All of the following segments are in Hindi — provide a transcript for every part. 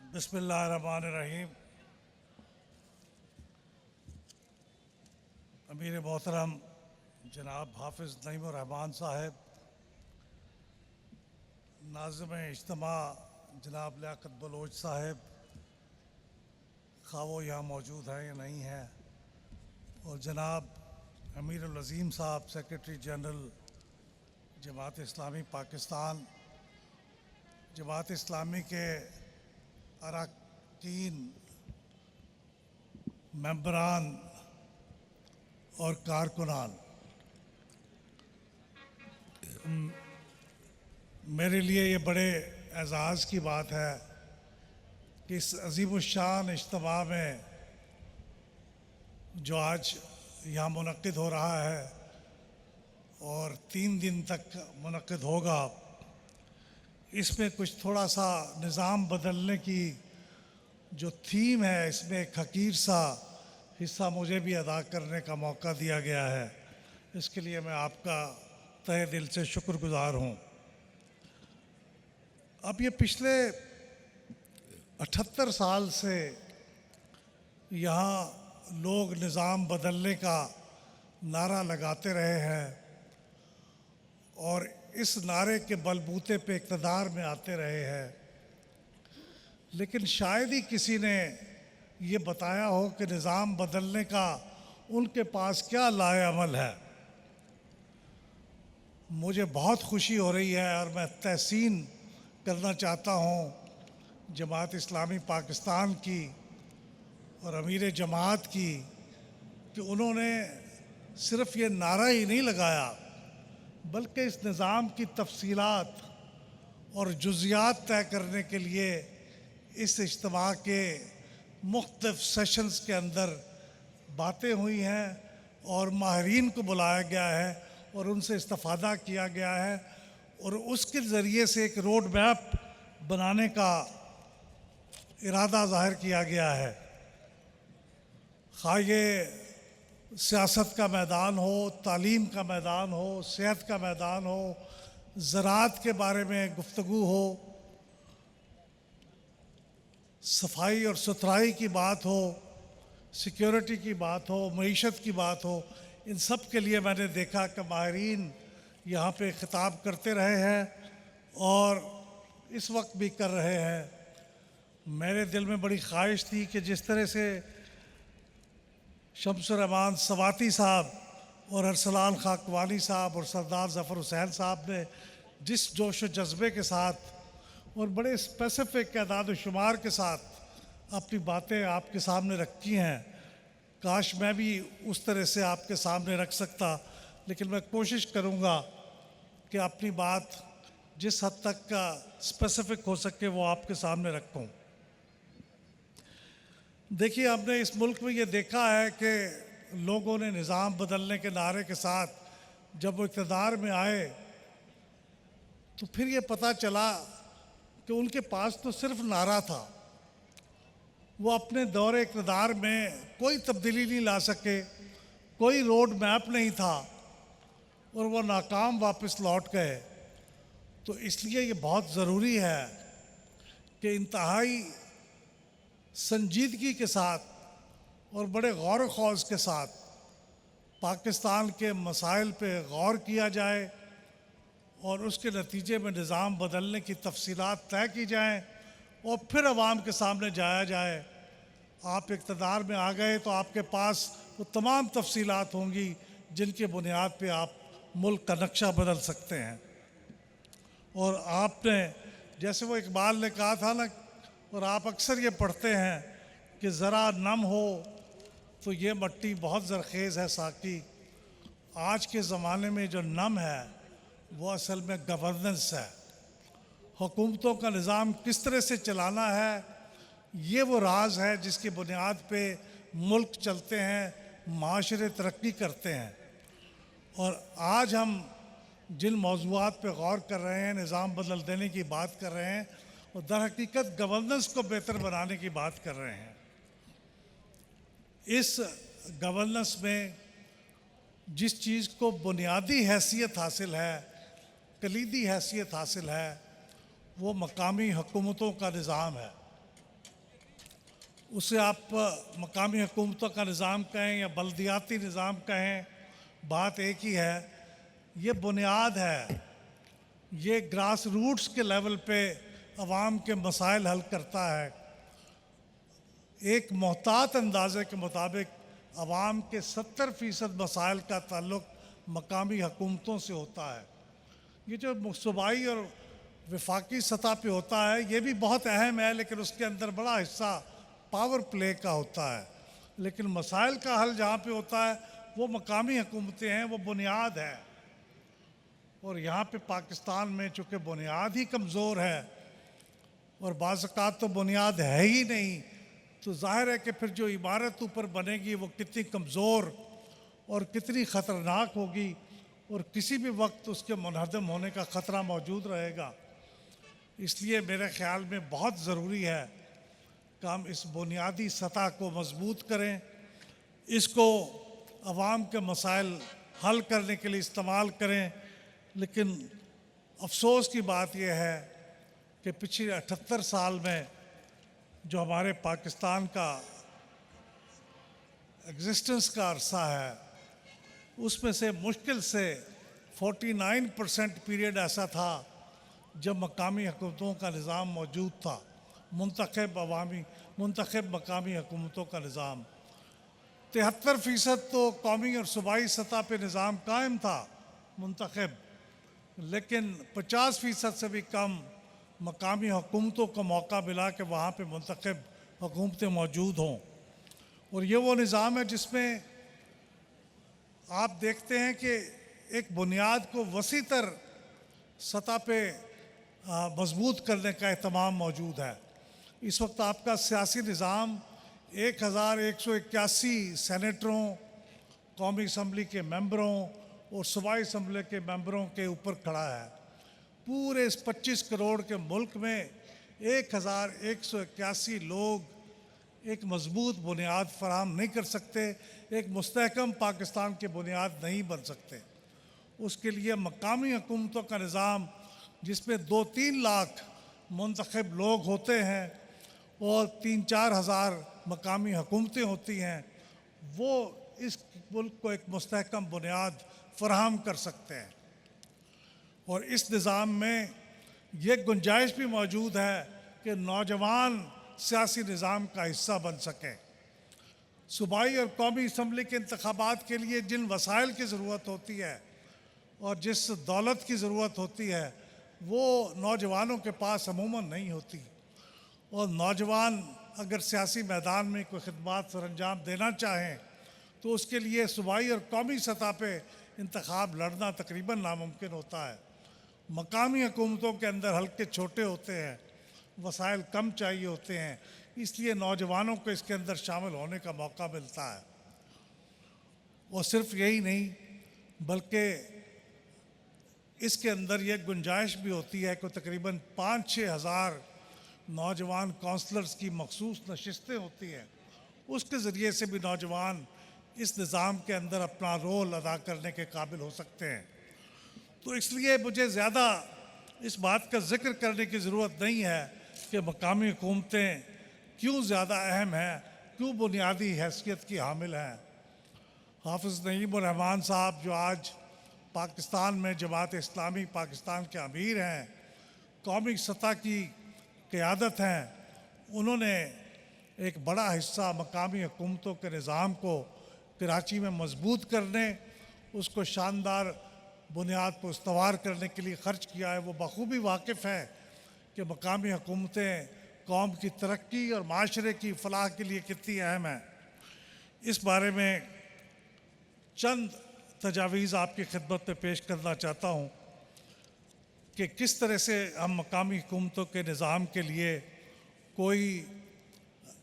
बिस्मिल्लाहिर्रहमानिर्रहीम। अमीर मोहतरम जनाब हाफिज़ नईमुर रहमान साहब, नाज़िम इज्तिमा जनाब लियाकत बलोच साहब, खा वो यहाँ मौजूद हैं या नहीं हैं, और जनाब अमीरुल अज़ीम साहब सेक्रेटरी जनरल जमात इस्लामी पाकिस्तान, जमात इस्लामी के अरकान, मेंबरान और कारकुनान, मेरे लिए ये बड़े एज़ाज़ की बात है कि इस अज़ीमुश्शान इज्तिमा में जो आज यहाँ मुनक़्क़िद हो रहा है और 3 दिन तक मुनक़्क़िद होगा, इसमें कुछ थोड़ा सा निज़ाम बदलने की जो थीम है, इसमें एक हकीर सा हिस्सा मुझे भी अदा करने का मौका दिया गया है। इसके लिए मैं आपका तहे दिल से शुक्रगुज़ार हूँ। अब ये पिछले 78 साल से यहाँ लोग निज़ाम बदलने का नारा लगाते रहे हैं और इस नारे के बलबूते पे इक़्तिदार में आते रहे हैं, लेकिन शायद ही किसी ने ये बताया हो कि निज़ाम बदलने का उनके पास क्या लाएअमल है। मुझे बहुत खुशी हो रही है और मैं तहसीन करना चाहता हूँ जमात इस्लामी पाकिस्तान की और अमीर जमात की कि उन्होंने सिर्फ़ ये नारा ही नहीं लगाया, बल्कि इस निज़ाम की तफसीलात और जुज़ियात तय करने के लिए इस इज्तिमा के मुख्तलिफ़ सेशंस के अंदर बातें हुई हैं और माहिरीन को बुलाया गया है और उनसे इस्तिफ़ादा किया गया है और उसके ज़रिए से एक रोड मैप बनाने का इरादा ज़ाहिर किया गया है। खा ये सियासत का मैदान हो, तालीम का मैदान हो, सेहत का मैदान हो, ज़राअत के बारे में गुफ्तगू हो, सफाई और सुथराई की बात हो, सिक्योरिटी की बात हो, मईशत की बात हो, इन सब के लिए मैंने देखा कि माहिरीन यहाँ पे ख़िताब करते रहे हैं और इस वक्त भी कर रहे हैं। मेरे दिल में बड़ी ख्वाहिश थी कि जिस तरह से शम्सुर रहमान सवाती साहब और अरसलान खाकवानी साहब और सरदार ज़फ़र हुसैन साहब ने जिस जोश व जज्बे के साथ और बड़े स्पेसिफिक एदाद शुमार के साथ अपनी बातें आपके सामने रखी हैं, काश मैं भी उस तरह से आपके सामने रख सकता, लेकिन मैं कोशिश करूँगा कि अपनी बात जिस हद तक का स्पेसिफिक हो सके वो आपके सामने रखूँ। देखिए, हमने इस मुल्क में ये देखा है कि लोगों ने निज़ाम बदलने के नारे के साथ जब वो इक़्तिदार में आए तो फिर ये पता चला कि उनके पास तो सिर्फ नारा था, वो अपने दौरे इक़्तिदार में कोई तब्दीली नहीं ला सके, कोई रोड मैप नहीं था और वो नाकाम वापस लौट गए। तो इसलिए ये बहुत ज़रूरी है कि इंतहाई संजीदगी के साथ और बड़े गौर व खौज़ के साथ पाकिस्तान के मसाइल पे गौर किया जाए और उसके नतीजे में निज़ाम बदलने की तफसीलात तय की जाएँ और फिर अवाम के सामने जाया जाए। आप इक़्तिदार में आ गए तो आपके पास वो तमाम तफसीलात होंगी जिनके बुनियाद पे आप मुल्क का नक्शा बदल सकते हैं। और आपने, जैसे वो इकबाल ने कहा था ना, और आप अक्सर ये पढ़ते हैं कि ज़रा नम हो तो ये मट्टी बहुत ज़रख़ेज़ है साकी। आज के ज़माने में जो नम है वो असल में गवर्नेंस है, हुकूमतों का निज़ाम किस तरह से चलाना है, ये वो राज है जिसकी बुनियाद पे मुल्क चलते हैं, माशरे तरक्की करते हैं। और आज हम जिन मौज़ूआत पे गौर कर रहे हैं, निज़ाम बदल देने की बात कर रहे हैं और दर हकीकत गवर्नेंस को बेहतर बनाने की बात कर रहे हैं। इस गवर्नेंस में जिस चीज़ को बुनियादी हैसियत हासिल है, कलीदी हैसियत हासिल है, वो मकामी हुकूमतों का निज़ाम है। उसे आप मकामी हुकूमतों का निज़ाम कहें या बल्दियाती निज़ाम कहें, बात एक ही है। ये बुनियाद है, ये ग्रास रूट्स के लेवल पे अवाम के मसाइल हल करता है। एक मोहतात अंदाजे के मुताबिक अवाम के 70% मसाइल का ताल्लुक़ मकामी हुकूमतों से होता है। ये जो सूबाई और वफाकी सतह पे होता है ये भी बहुत अहम है, लेकिन उसके अंदर बड़ा हिस्सा पावर प्ले का होता है। लेकिन मसाइल का हल जहाँ पे होता है वो मकामी हुकूमतें हैं, वो बुनियाद है। और यहाँ पे पाकिस्तान में चूँकि बुनियाद ही कमज़ोर है और बाज़ औक़ात तो बुनियाद है ही नहीं, तो जाहिर है कि फिर जो इमारत ऊपर बनेगी वो कितनी कमज़ोर और कितनी ख़तरनाक होगी और किसी भी वक्त उसके मुनहदम होने का ख़तरा मौजूद रहेगा। इसलिए मेरे ख़्याल में बहुत ज़रूरी है कि हम इस बुनियादी सतह को मज़बूत करें, इसको अवाम के मसाइल हल करने के लिए इस्तेमाल करें। लेकिन अफसोस की बात यह है कि पिछले 78 साल में जो हमारे पाकिस्तान का एग्जिस्टेंस का अरसा है उसमें से मुश्किल से 49% पीरियड ऐसा था जब मकामी हुकूमतों का निज़ाम मौजूद था, मुंतखब मकामी हुकूमतों का निज़ाम। 73% तो कौमी और सूबाई सतह पे निज़ाम कायम था मुंतखब, लेकिन 50% से भी कम मकामी हुकूमतों को मौका मिला कि वहाँ पे मुंतखब हुकूमतें मौजूद हों। और ये वो निज़ाम है जिसमें आप देखते हैं कि एक बुनियाद को वसी तर सतह पे मजबूत करने का एहतमाम मौजूद है। इस वक्त आपका सियासी निज़ाम 1181 सेनेटरों, कौमी असम्बली के मेंबरों और सूबाई असम्बली के मेंबरों के ऊपर खड़ा है। पूरे इस 25 करोड़ के मुल्क में 1181 लोग एक मजबूत बुनियाद फराहम नहीं कर सकते, एक मुस्तहकम पाकिस्तान के बुनियाद नहीं बन सकते। उसके लिए मकामी हुकूमतों का निज़ाम जिसमें 2-3 लाख मुंतखब लोग होते हैं और 3-4 हज़ार मकामी हुकूमतें होती हैं, वो इस मुल्क को एक मुस्तहकम बुनियाद फराहम कर सकते हैं। और इस निज़ाम में ये गुंजाइश भी मौजूद है कि नौजवान सियासी निज़ाम का हिस्सा बन सकें। सूबाई और कौमी असम्बली के इंतखाबात के लिए जिन वसाइल की ज़रूरत होती है और जिस दौलत की ज़रूरत होती है वो नौजवानों के पास अमूमन नहीं होती। और नौजवान अगर सियासी मैदान में कोई खिदमात सरअंजाम देना चाहें तो उसके लिए सूबाई और कौमी सतह पे इंतखाब लड़ना तकरीबन नामुमकिन होता है। मकामी हुकूमतों के अंदर हल्के छोटे होते हैं, वसाइल कम चाहिए होते हैं, इसलिए नौजवानों को इसके अंदर शामिल होने का मौका मिलता है। और सिर्फ यही नहीं बल्कि इसके अंदर यह गुंजाइश भी होती है कि तकरीबन 5-6 हज़ार नौजवान काउंसलर्स की मखसूस नशिस्तें होती हैं, उसके ज़रिए से भी नौजवान इस निज़ाम के अंदर अपना रोल अदा करने के काबिल हो सकते हैं। तो इसलिए मुझे ज़्यादा इस बात का ज़िक्र करने की ज़रूरत नहीं है कि मकामी हुकूमतें क्यों ज़्यादा अहम हैं, क्यों बुनियादी हैसियत की हामिल हैं। हाफ़िज़ नईमुर रहमान साहब जो आज पाकिस्तान में जमात इस्लामी पाकिस्तान के अमीर हैं, कौमी सतह की क़यादत हैं, उन्होंने एक बड़ा हिस्सा मकामी हुकूमतों के निज़ाम को कराची में मजबूत करने, उसको शानदार बुनियाद पर इस्तवार करने के लिए ख़र्च किया है। वो बखूबी वाकिफ़ हैं कि मकामी हुकूमतें कौम की तरक्की और माशरे की फ़लाह के लिए कितनी अहम हैं। इस बारे में चंद तजावीज़ आपकी खिदमत में पेश करना चाहता हूँ कि किस तरह से हम मकामी हुकूमतों के निज़ाम के लिए कोई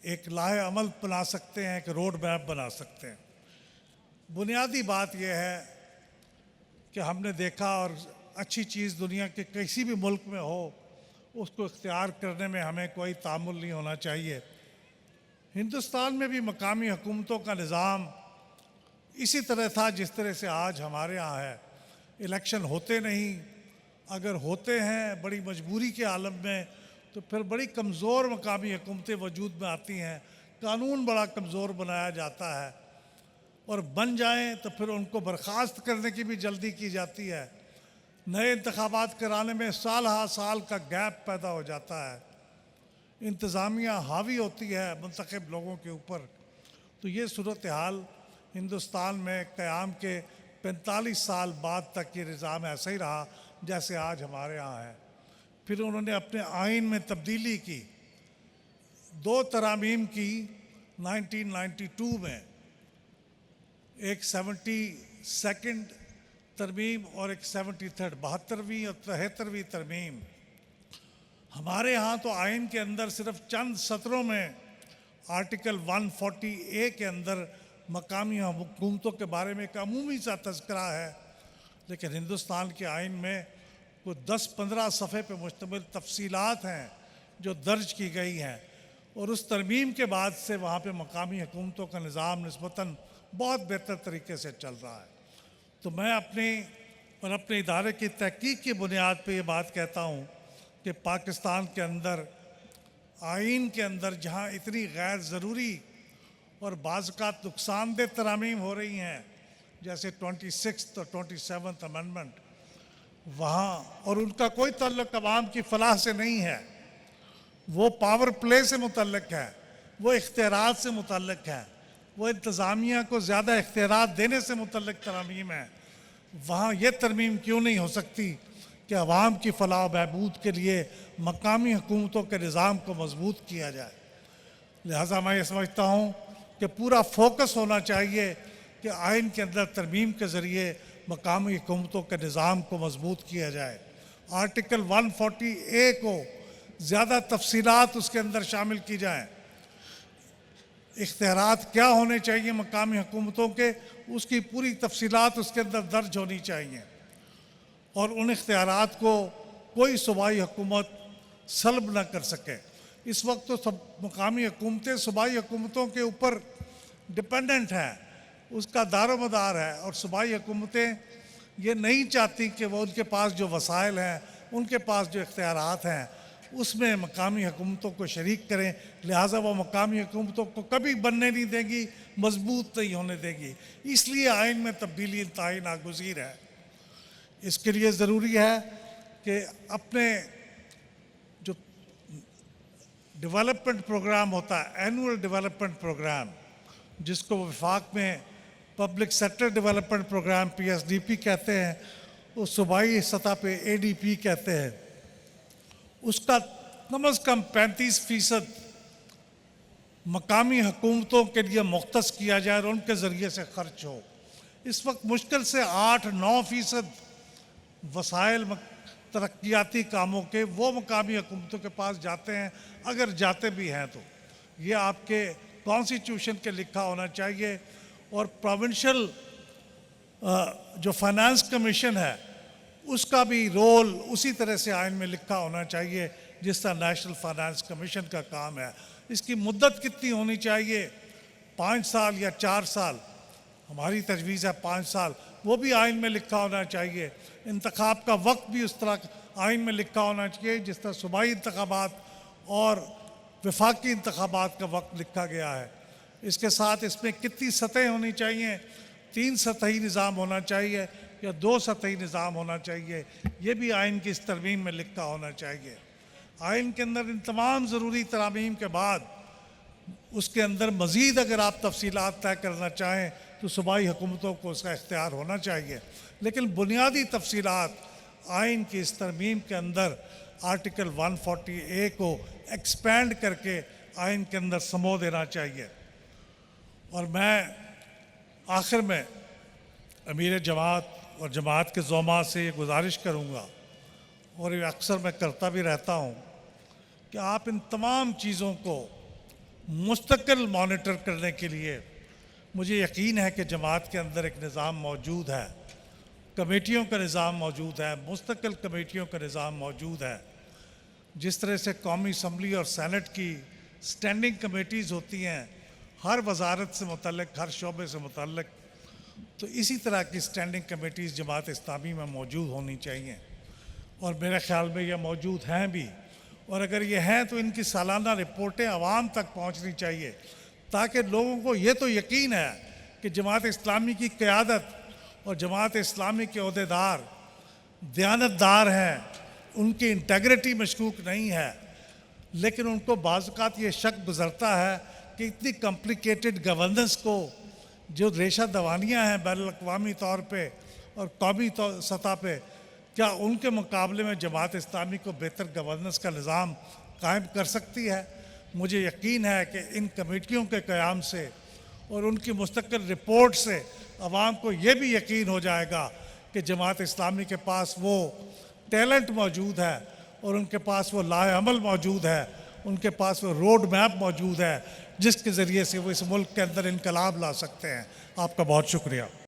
एक लाहे अमल बना सकते हैं, एक रोड मैप बना सकते हैं। बुनियादी बात यह है कि हमने देखा और अच्छी चीज़ दुनिया के किसी भी मुल्क में हो उसको इख्तियार करने में हमें कोई तामुल नहीं होना चाहिए। हिंदुस्तान में भी मकामी हुकूमतों का निज़ाम इसी तरह था जिस तरह से आज हमारे यहाँ है। इलेक्शन होते नहीं, अगर होते हैं बड़ी मजबूरी के आलम में तो फिर बड़ी कमज़ोर मकामी हुकूमतें वजूद में आती हैं कानून बड़ा कमज़ोर बनाया जाता है, और बन जाएं तो फिर उनको बर्खास्त करने की भी जल्दी की जाती है। नए इंतखाबात कराने में साल हा साल का गैप पैदा हो जाता है। इंतज़ामिया हावी होती है मुंतखब लोगों के ऊपर। तो ये सूरत हाल हिंदुस्तान में क़याम के 45 साल बाद तक ये निज़ाम ऐसा ही रहा जैसे आज हमारे यहाँ है। फिर उन्होंने अपने आइन में तब्दीली की, 2 तरामीम की 1992 में, एक 72nd तरमीम और एक 73rd 72वीं और 73वीं तरमीम। हमारे यहाँ तो आइन के अंदर सिर्फ चंद सत्रों में आर्टिकल 140A के अंदर मकामी हुकूमतों के बारे में एक अमूमी सा तज़किरा है, लेकिन हिंदुस्तान के आइन में वो 10-15 सफ़े पे मुश्तमिल तफसीलात हैं जो दर्ज की गई हैं, और उस तरमीम के बाद से वहाँ पे मकामी हुकूमतों का निज़ाम निस्बतन बहुत बेहतर तरीके से चल रहा है। तो मैं अपने इदारे की तहकीक की बुनियाद पे ये बात कहता हूँ कि पाकिस्तान के अंदर आइन के अंदर जहाँ इतनी गैर ज़रूरी और बाज़ात नुकसानदेह तरामीम हो रही हैं, जैसे 26th और 27th अमेंडमेंट, वहाँ, और उनका कोई ताल्लुक़ अवाम की फ़लाह से नहीं है, वो पावर प्ले से मुतल्लिक़ है, वो इख्तियारात से मुतल्लिक़ है, वो इंतज़ामिया को ज़्यादा इख्तियारात देने से मुतल्लिक़ तरमीम है। वहाँ ये तरमीम क्यों नहीं हो सकती कि अवाम की फ़लाह बहबूद के लिए मकामी हुकूमतों के निज़ाम को मजबूत किया जाए। लिहाजा मैं ये समझता हूँ कि पूरा फोकस होना चाहिए कि आइन के अंदर तरमीम के ज़रिए मकामी हुकूमतों के निज़ाम को मजबूत किया जाए। आर्टिकल 140A को ज़्यादा तफसीलात उसके अंदर शामिल की जाएँ, इख्तियारात क्या होने चाहिए मकामी हुकूमतों के, उसकी पूरी तफसीलात उसके अंदर दर्ज होनी चाहिए, और उन इख्तियारात को कोई सूबाई हुकूमत सल्ब न कर सके। इस वक्त तो सब मकामी हुकूमतें सूबाई हुकूमतों के ऊपर डिपेंडेंट हैं, उसका दारोमदार है, और सूबाई हुकूमतें ये नहीं चाहती कि वो उनके पास जो वसाइल हैं, उनके पास जो इख्तियारात हैं, उसमें मकामी हुकूमतों को शरीक करें। लिहाजा वो मकामी हुकूमतों को कभी बनने नहीं देंगी, मजबूत नहीं होने देंगी। इसलिए आइन में तब्दीली इंतहाई नागुज़ीर है। इसके लिए ज़रूरी है कि अपने जो डेवलपमेंट प्रोग्राम होता है, एनुअल डेवलपमेंट प्रोग्राम, जिसको वफाक में public sector development program PSDP कहते हैं, वो सूबाई सतह पे ADP कहते हैं, उसका कम अज़ कम 35% मकामी हुकूमतों के लिए मुख्तस किया जाए और उनके ज़रिए से ख़र्च हो। इस वक्त मुश्किल से 8-9% वसाइल तरक्याती कामों के वो मकामी हुकूमतों के पास जाते हैं, अगर जाते भी हैं तो। ये आपके कॉन्स्टिट्यूशन के लिखा होना चाहिए, और प्रोविंशियल जो फाइनेंस कमीशन है उसका भी रोल उसी तरह से आइन में लिखा होना चाहिए जिस तरह नेशनल फाइनेंस कमीशन का काम है। इसकी मुद्दत कितनी होनी चाहिए, 5 साल या 4 साल, हमारी तजवीज़ है 5 साल, वो भी आइन में लिखा होना चाहिए। इंतखाब का वक्त भी उस तरह आइन में लिखा होना चाहिए जिस तरह सूबाई इंतखाबात और वफाकी इंतखाबात का वक्त लिखा गया है। इसके साथ इसमें कितनी सतह होनी चाहिए, 3 सतही निज़ाम होना चाहिए या 2 सतही निज़ाम होना चाहिए, ये भी आइन की इस तरमीम में लिखा होना चाहिए। आइन के अंदर इन तमाम ज़रूरी तरामीम के बाद उसके अंदर मज़ीद अगर आप तफसीलात तय करना चाहें तो सूबाई हुकूमतों को उसका इख्तियार होना चाहिए, लेकिन बुनियादी तफसीलात आइन की इस तरमीम के अंदर आर्टिकल 140A को एक्सपेंड करके आइन के अंदर समो देना चाहिए। और मैं आखिर में अमीर जमात और जमात के ज़ोमा से ये गुजारिश करूँगा, और ये अक्सर मैं करता भी रहता हूँ, कि आप इन तमाम चीज़ों को मुस्तकिल मॉनिटर करने के लिए, मुझे यकीन है कि जमात के अंदर एक निज़ाम मौजूद है, कमेटियों का निज़ाम मौजूद है, मुस्तकिल कमेटियों का निज़ाम मौजूद है। जिस तरह से कौमी असम्बली और सेनेट की स्टैंडिंग कमेटीज़ होती हैं हर वजारत से मुतल्लिक़, हर शोबे से मुतल्लिक़, तो इसी तरह की स्टैंडिंग कमेटीज़ जमात इस्लामी में मौजूद होनी चाहिए, और मेरे ख़्याल में यह मौजूद हैं भी। और अगर ये हैं तो इनकी सालाना रिपोर्टें आवाम तक पहुंचनी चाहिए, ताकि लोगों को ये तो यकीन है कि जमात इस्लामी की क़यादत और जमात इस्लामी के अहदेदार दयानतदार हैं, उनकी इंटेग्रिटी मशकूक नहीं है। लेकिन उनको बाज़-औक़ात ये शक गुज़रता है कि इतनी कॉम्प्लिकेटेड गवर्नेंस को जो रेशा दवानियाँ हैं बैनुल-अक़वामी तौर पे और कौमी सतह पे, क्या उनके मुकाबले में जमात इस्लामी को बेहतर गवर्नेंस का निज़ाम कायम कर सकती है? मुझे यकीन है कि इन कमेटियों के क़याम से और उनकी मुस्तकिल रिपोर्ट से अवाम को ये भी यकीन हो जाएगा कि जमात इस्लामी के पास वो टैलेंट मौजूद है और उनके पास वो लाए अमल मौजूद है, उनके पास वो रोड मैप मौजूद है जिसके ज़रिए से वो इस मुल्क के अंदर इनकलाब ला सकते हैं। आपका बहुत शुक्रिया।